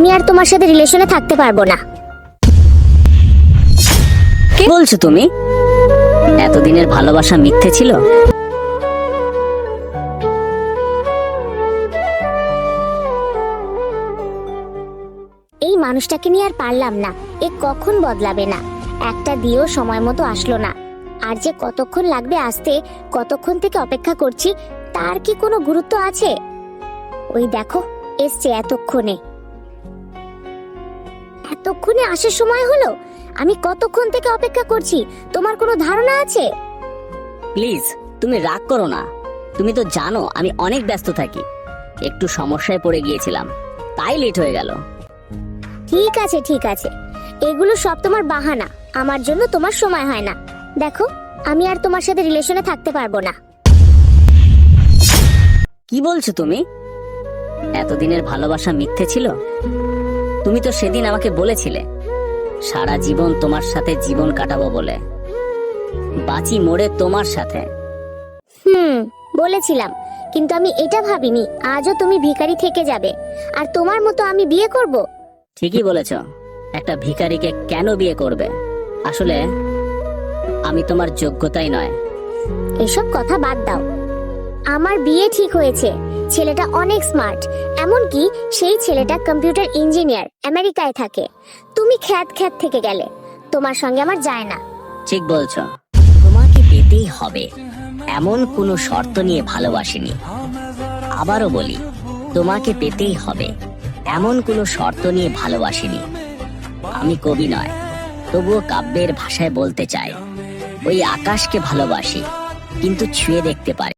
আমি আর তোমার সাথে রিলেশনে থাকতে পারবো না। কি বলছো তুমি? এতদিনের ভালোবাসা মিথ্যে ছিল? এই মানুষটাকে নিয়ে আর পারলাম না। এ কখন বদলাবে না, একটা দিয়েও সময় মতো আসলো না। আর যে কতক্ষণ লাগবে আসতে, কতক্ষণ থেকে অপেক্ষা করছি, তার কি কোনো গুরুত্ব আছে? ওই দেখো এসছে এতক্ষণে। এতক্ষণে আসার সময় হলো? আমি কতক্ষণ থেকে অপেক্ষা করছি, তোমার কোনো ধারণা আছে? প্লিজ তুমি রাগ করো না। তুমি তো জানো আমি অনেক ব্যস্ত থাকি। একটু সমস্যায় পড়ে গিয়েছিলাম, তাই লেট হয়ে গেল। ঠিক আছে ঠিক আছে, এগুলো সব তোমার বাহানা। আমার জন্য তোমার সময় হয় না। দেখো আমি আর তোমার সাথে রিলেশনে থাকতে পারবো না। কি বলছো তুমি? এতদিনের ভালোবাসা মিথ্যে ছিল? তুমি তো সেদিন আমাকে বলেছিলে সারা জীবন তোমার সাথে জীবন কাটাবো বলে, বাঁচি মোড়ে তোমার সাথে। বলেছিলাম, কিন্তু আমি এটা ভাবিনি আজও তুমি ভিখারি থেকে যাবে আর তোমার মতো আমি বিয়ে করব। ঠিকই বলেছ, একটা ভিখারিকে কেন বিয়ে করবে? আসলে আমি তোমার যোগ্যতাই নয়। এসব কথা বাদ দাও। আমার বিয়ে ঠিক হয়েছে, ছেলেটা অনেক স্মার্ট। এমনকি সেই ছেলেটা কম্পিউটার ইঞ্জিনিয়ার, আমেরিকায় থাকে। তুমি খ্যাত খ্যাত থেকে গেলে, তোমার সঙ্গে আমার যায় না। ঠিক বলছো, তোমাকে পেতেই হবে এমন কোনো শর্ত নিয়ে ভালোবাসিনি। আবারও বলি, তোমাকে পেতেই হবে এমন কোনো শর্ত নিয়ে ভালোবাসিনি। আমি কবি নয়, তবুও কাব্যের ভাষায় বলতে চাই, ওই আকাশকে ভালোবাসি, কিন্তু ছুঁয়ে দেখতে পারি।